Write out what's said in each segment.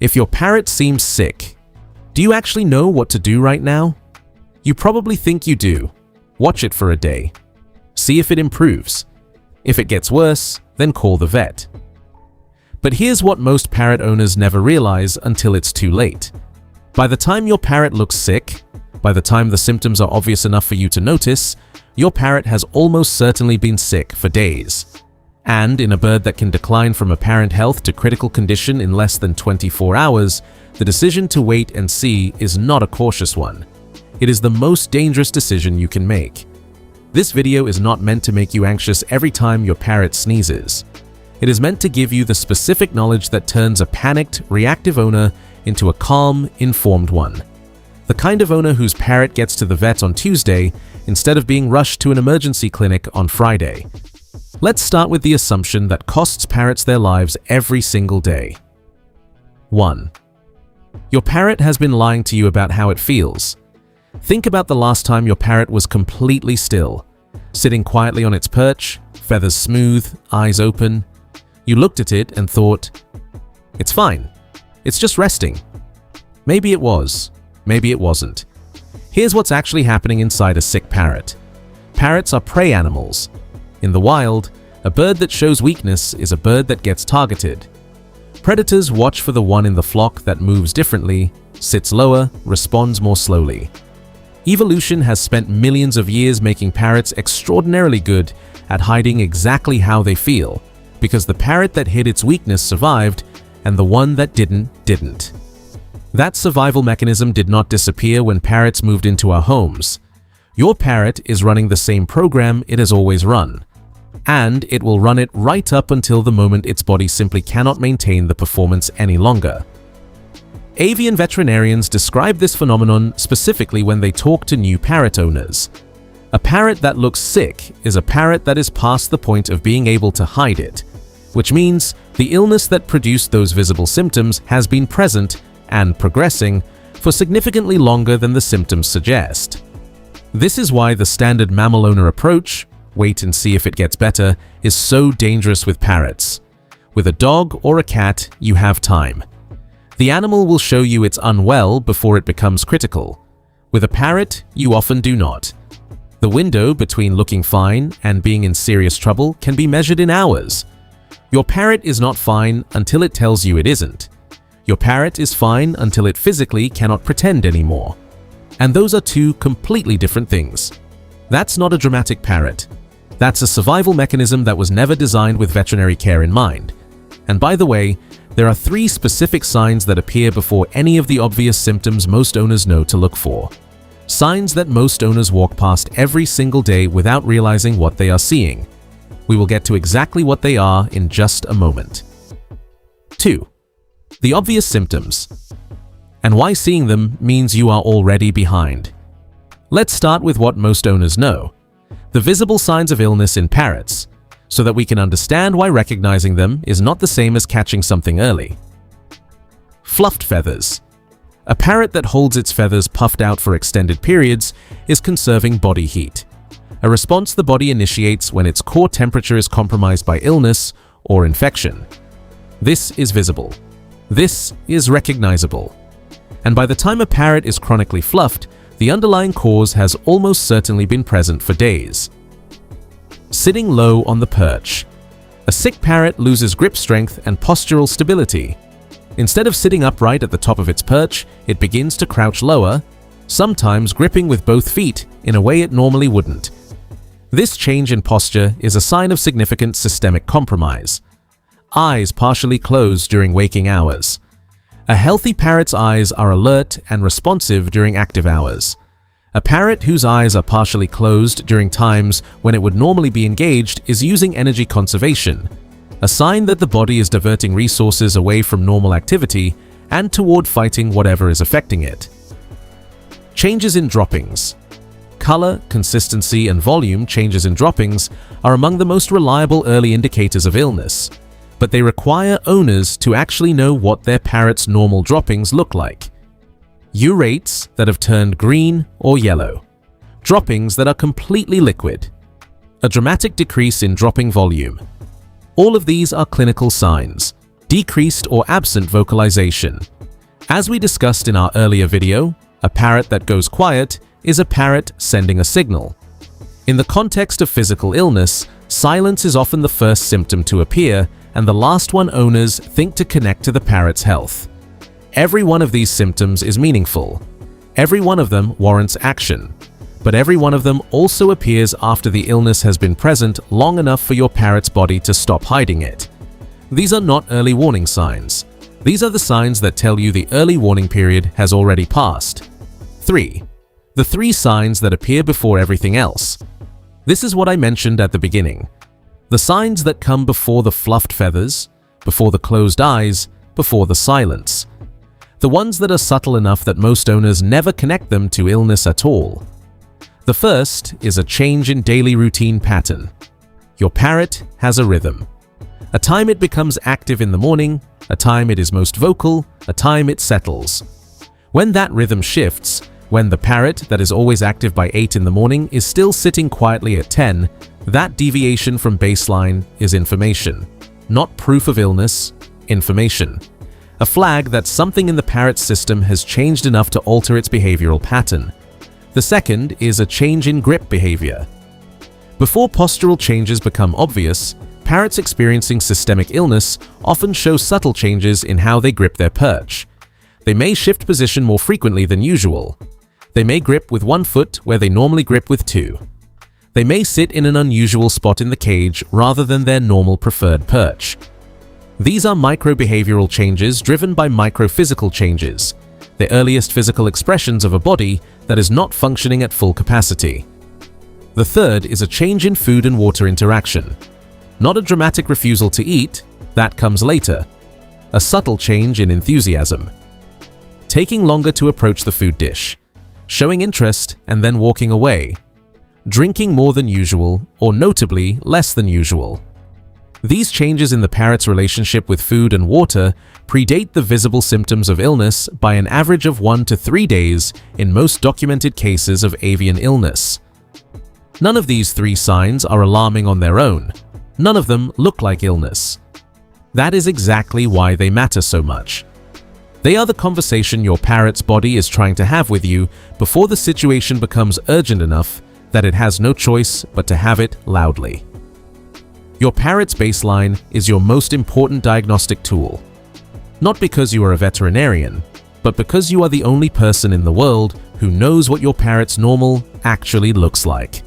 If your parrot seems sick, do you actually know what to do right now? You probably think you do. Watch it for a day. See if it improves. If it gets worse, then call the vet. But here's what most parrot owners never realize until it's too late. By the time your parrot looks sick, by the time the symptoms are obvious enough for you to notice, your parrot has almost certainly been sick for days. And in a bird that can decline from apparent health to critical condition in less than 24 hours, the decision to wait and see is not a cautious one. It is the most dangerous decision you can make. This video is not meant to make you anxious every time your parrot sneezes. It is meant to give you the specific knowledge that turns a panicked, reactive owner into a calm, informed one. The kind of owner whose parrot gets to the vet on Tuesday instead of being rushed to an emergency clinic on Friday. Let's start with the assumption that costs parrots their lives every single day. 1. Your parrot has been lying to you about how it feels. Think about the last time your parrot was completely still, sitting quietly on its perch, feathers smooth, eyes open. You looked at it and thought, "It's fine. It's just resting." Maybe it was. Maybe it wasn't. Here's what's actually happening inside a sick parrot. Parrots are prey animals. In the wild, a bird that shows weakness is a bird that gets targeted. Predators watch for the one in the flock that moves differently, sits lower, responds more slowly. Evolution has spent millions of years making parrots extraordinarily good at hiding exactly how they feel, because the parrot that hid its weakness survived, and the one that didn't. That survival mechanism did not disappear when parrots moved into our homes. Your parrot is running the same program it has always run, and it will run it right up until the moment its body simply cannot maintain the performance any longer. Avian veterinarians describe this phenomenon specifically when they talk to new parrot owners. A parrot that looks sick is a parrot that is past the point of being able to hide it, which means the illness that produced those visible symptoms has been present and progressing for significantly longer than the symptoms suggest. This is why the standard mammal owner approach, wait and see if it gets better, is so dangerous with parrots. With a dog or a cat, you have time. The animal will show you it's unwell before it becomes critical. With a parrot, you often do not. The window between looking fine and being in serious trouble can be measured in hours. Your parrot is not fine until it tells you it isn't. Your parrot is fine until it physically cannot pretend anymore. And those are two completely different things. That's not a dramatic parrot. That's a survival mechanism that was never designed with veterinary care in mind. And by the way, there are 3 specific signs that appear before any of the obvious symptoms most owners know to look for. Signs that most owners walk past every single day without realizing what they are seeing. We will get to exactly what they are in just a moment. 2. The obvious symptoms, and why seeing them means you are already behind. Let's start with what most owners know, the visible signs of illness in parrots, so that we can understand why recognizing them is not the same as catching something early. Fluffed feathers. A parrot that holds its feathers puffed out for extended periods is conserving body heat, a response the body initiates when its core temperature is compromised by illness or infection. This is visible. This is recognizable. And by the time a parrot is chronically fluffed, the underlying cause has almost certainly been present for days. Sitting low on the perch. A sick parrot loses grip strength and postural stability. Instead of sitting upright at the top of its perch, it begins to crouch lower, sometimes gripping with both feet in a way it normally wouldn't. This change in posture is a sign of significant systemic compromise. Eyes partially closed during waking hours. A healthy parrot's eyes are alert and responsive during active hours. A parrot whose eyes are partially closed during times when it would normally be engaged is using energy conservation, a sign that the body is diverting resources away from normal activity and toward fighting whatever is affecting it. Changes in droppings. Color, consistency, and volume changes in droppings are among the most reliable early indicators of illness, but they require owners to actually know what their parrot's normal droppings look like. Urates that have turned green or yellow. Droppings that are completely liquid. A dramatic decrease in dropping volume. All of these are clinical signs. Decreased or absent vocalization. As we discussed in our earlier video, a parrot that goes quiet is a parrot sending a signal. In the context of physical illness, silence is often the first symptom to appear and the last one owners think to connect to the parrot's health. Every one of these symptoms is meaningful. Every one of them warrants action. But every one of them also appears after the illness has been present long enough for your parrot's body to stop hiding it. These are not early warning signs. These are the signs that tell you the early warning period has already passed. 3. The 3 signs that appear before everything else. This is what I mentioned at the beginning. The signs that come before the fluffed feathers, before the closed eyes, before the silence. The ones that are subtle enough that most owners never connect them to illness at all. The first is a change in daily routine pattern. Your parrot has a rhythm. A time it becomes active in the morning, a time it is most vocal, a time it settles. When that rhythm shifts, when the parrot that is always active by 8 in the morning is still sitting quietly at 10, that deviation from baseline is information. Not proof of illness, information. A flag that something in the parrot's system has changed enough to alter its behavioral pattern. The second is a change in grip behavior. Before postural changes become obvious, parrots experiencing systemic illness often show subtle changes in how they grip their perch. They may shift position more frequently than usual. They may grip with one foot where they normally grip with 2. They may sit in an unusual spot in the cage rather than their normal preferred perch. These are micro-behavioral changes driven by micro-physical changes, the earliest physical expressions of a body that is not functioning at full capacity. The third is a change in food and water interaction. Not a dramatic refusal to eat, that comes later. A subtle change in enthusiasm. Taking longer to approach the food dish. Showing interest and then walking away. Drinking more than usual, or notably less than usual. These changes in the parrot's relationship with food and water predate the visible symptoms of illness by an average of 1 to 3 days in most documented cases of avian illness. None of these 3 signs are alarming on their own. None of them look like illness. That is exactly why they matter so much. They are the conversation your parrot's body is trying to have with you before the situation becomes urgent enough that it has no choice but to have it loudly. Your parrot's baseline is your most important diagnostic tool. Not because you are a veterinarian, but because you are the only person in the world who knows what your parrot's normal actually looks like.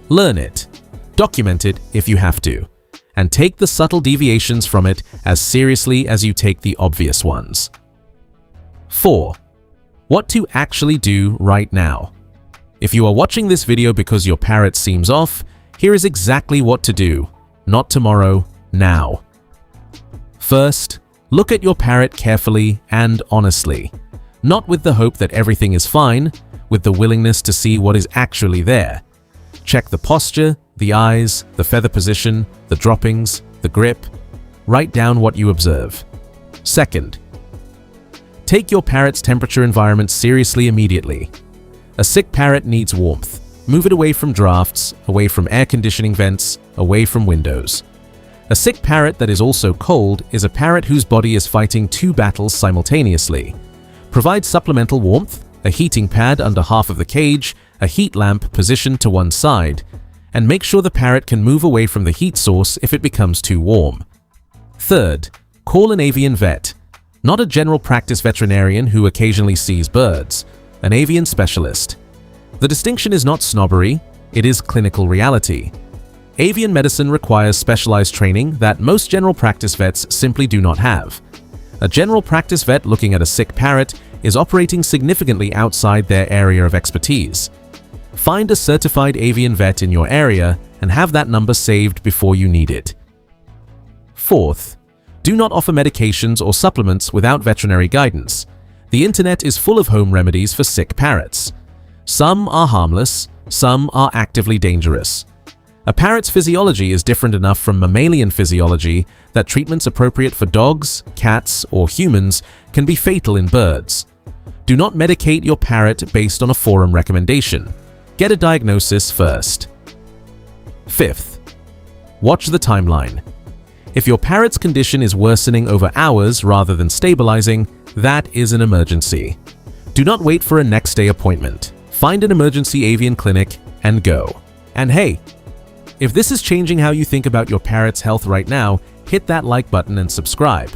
Learn it, document it if you have to, and take the subtle deviations from it as seriously as you take the obvious ones. 4. What to actually do right now. If you are watching this video because your parrot seems off, here is exactly what to do. Not tomorrow, now. First, look at your parrot carefully and honestly. Not with the hope that everything is fine, with the willingness to see what is actually there. Check the posture, the eyes, the feather position, the droppings, the grip. Write down what you observe. Second, take your parrot's temperature environment seriously immediately. A sick parrot needs warmth. Move it away from drafts, away from air conditioning vents, away from windows. A sick parrot that is also cold is a parrot whose body is fighting 2 battles simultaneously. Provide supplemental warmth, a heating pad under half of the cage, a heat lamp positioned to one side, and make sure the parrot can move away from the heat source if it becomes too warm. Third, call an avian vet. Not a general practice veterinarian who occasionally sees birds, an avian specialist. The distinction is not snobbery, it is clinical reality. Avian medicine requires specialized training that most general practice vets simply do not have. A general practice vet looking at a sick parrot is operating significantly outside their area of expertise. Find a certified avian vet in your area and have that number saved before you need it. Fourth, do not offer medications or supplements without veterinary guidance. The internet is full of home remedies for sick parrots. Some are harmless, some are actively dangerous. A parrot's physiology is different enough from mammalian physiology that treatments appropriate for dogs, cats, or humans can be fatal in birds. Do not medicate your parrot based on a forum recommendation. Get a diagnosis first. Fifth, watch the timeline. If your parrot's condition is worsening over hours rather than stabilizing, That is an emergency. Do not wait for a next day appointment. Find an emergency avian clinic and go. And hey, if this is changing how you think about your parrot's health right now, hit that like button and subscribe.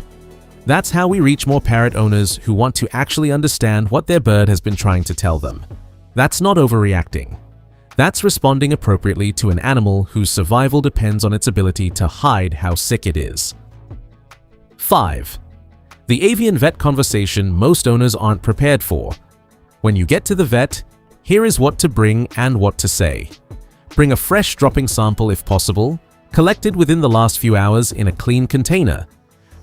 That's how we reach more parrot owners who want to actually understand what their bird has been trying to tell them. That's not overreacting. That's responding appropriately to an animal whose survival depends on its ability to hide how sick it is. 5. The avian vet conversation most owners aren't prepared for. When you get to the vet, here is what to bring and what to say. Bring a fresh dropping sample if possible, collected within the last few hours in a clean container.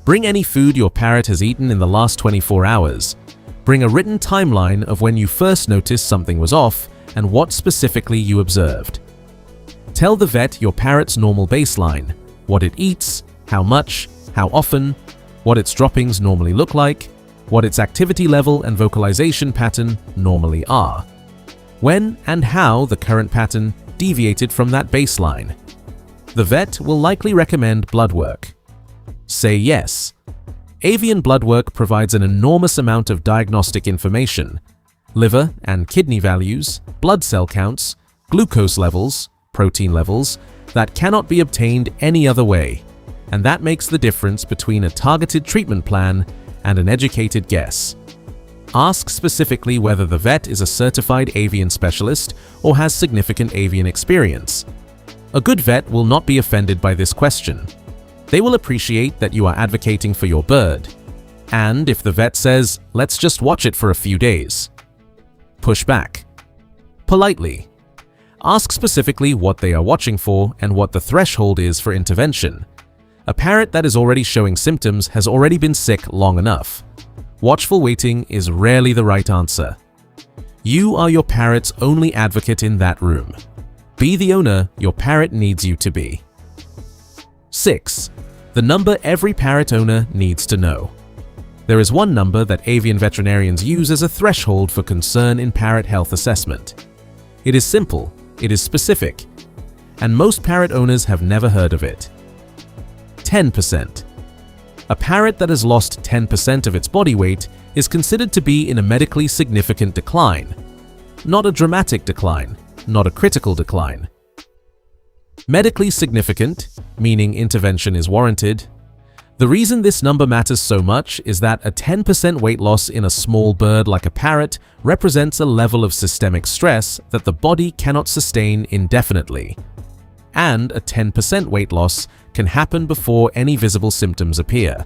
Bring any food your parrot has eaten in the last 24 hours. Bring a written timeline of when you first noticed something was off and what specifically you observed. Tell the vet your parrot's normal baseline, what it eats, how much, how often, what its droppings normally look like, what its activity level and vocalization pattern normally are, when and how the current pattern deviated from that baseline. The vet will likely recommend blood work. Say yes. Avian blood work provides an enormous amount of diagnostic information: liver and kidney values, blood cell counts, glucose levels, protein levels, that cannot be obtained any other way, and that makes the difference between a targeted treatment plan and an educated guess. Ask specifically whether the vet is a certified avian specialist or has significant avian experience. A good vet will not be offended by this question. They will appreciate that you are advocating for your bird. And if the vet says, "Let's just watch it for a few days," push back. Politely. Ask specifically what they are watching for and what the threshold is for intervention. A parrot that is already showing symptoms has already been sick long enough. Watchful waiting is rarely the right answer. You are your parrot's only advocate in that room. Be the owner your parrot needs you to be. 6. The number every parrot owner needs to know. There is one number that avian veterinarians use as a threshold for concern in parrot health assessment. It is simple, it is specific, and most parrot owners have never heard of it. 10%. A parrot that has lost 10% of its body weight is considered to be in a medically significant decline. Not a dramatic decline, not a critical decline. Medically significant, meaning intervention is warranted. The reason this number matters so much is that a 10% weight loss in a small bird like a parrot represents a level of systemic stress that the body cannot sustain indefinitely. And a 10% weight loss can happen before any visible symptoms appear.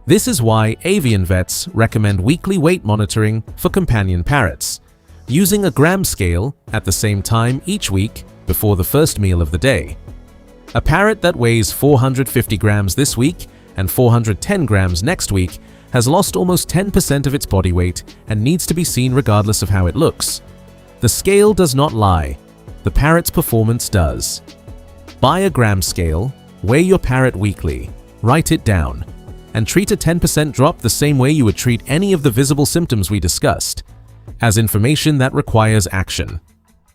This is why avian vets recommend weekly weight monitoring for companion parrots, using a gram scale at the same time each week before the first meal of the day. A parrot that weighs 450 grams this week and 410 grams next week has lost almost 10% of its body weight and needs to be seen regardless of how it looks. The scale does not lie. The parrot's performance does. Buy a gram scale, weigh your parrot weekly, write it down, and treat a 10% drop the same way you would treat any of the visible symptoms we discussed, as information that requires action.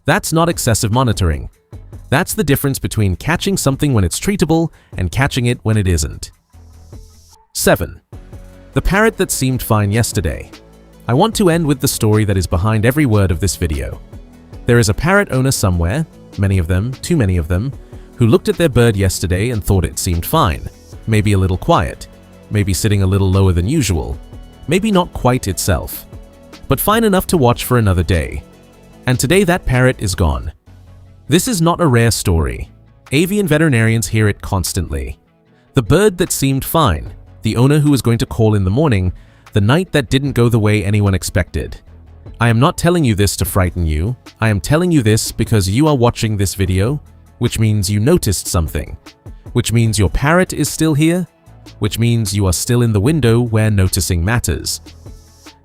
That's not excessive monitoring. That's the difference between catching something when it's treatable and catching it when it isn't. 7. The parrot that seemed fine yesterday. I want to end with the story that is behind every word of this video. There is a parrot owner somewhere, many of them, too many of them, who looked at their bird yesterday and thought it seemed fine, maybe a little quiet, maybe sitting a little lower than usual, maybe not quite itself, but fine enough to watch for another day. And today that parrot is gone. This is not a rare story. Avian veterinarians hear it constantly. The bird that seemed fine, the owner who was going to call in the morning, the night that didn't go the way anyone expected. I am not telling you this to frighten you. I am telling you this because you are watching this video, which means you noticed something, which means your parrot is still here, which means you are still in the window where noticing matters.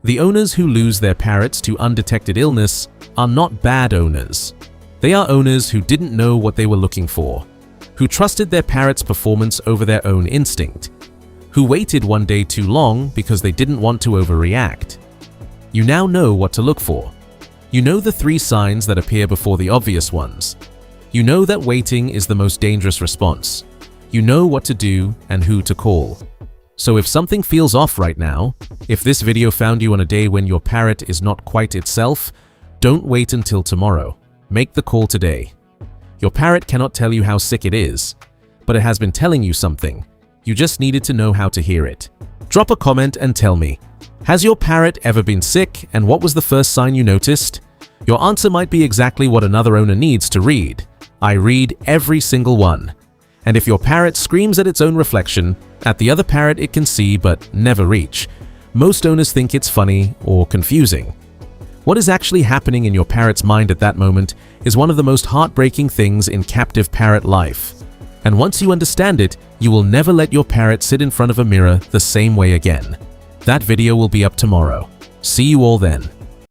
The owners who lose their parrots to undetected illness are not bad owners. They are owners who didn't know what they were looking for, who trusted their parrot's performance over their own instinct, who waited one day too long because they didn't want to overreact. You now know what to look for. You know the 3 signs that appear before the obvious ones. You know that waiting is the most dangerous response. You know what to do and who to call. So if something feels off right now, if this video found you on a day when your parrot is not quite itself, don't wait until tomorrow. Make the call today. Your parrot cannot tell you how sick it is, but it has been telling you something. You just needed to know how to hear it. Drop a comment and tell me, has your parrot ever been sick, and what was the first sign you noticed? Your answer might be exactly what another owner needs to read. I read every single one. And if your parrot screams at its own reflection, at the other parrot it can see but never reach, most owners think it's funny or confusing. What is actually happening in your parrot's mind at that moment is one of the most heartbreaking things in captive parrot life. And once you understand it, you will never let your parrot sit in front of a mirror the same way again. That video will be up tomorrow. See you all then.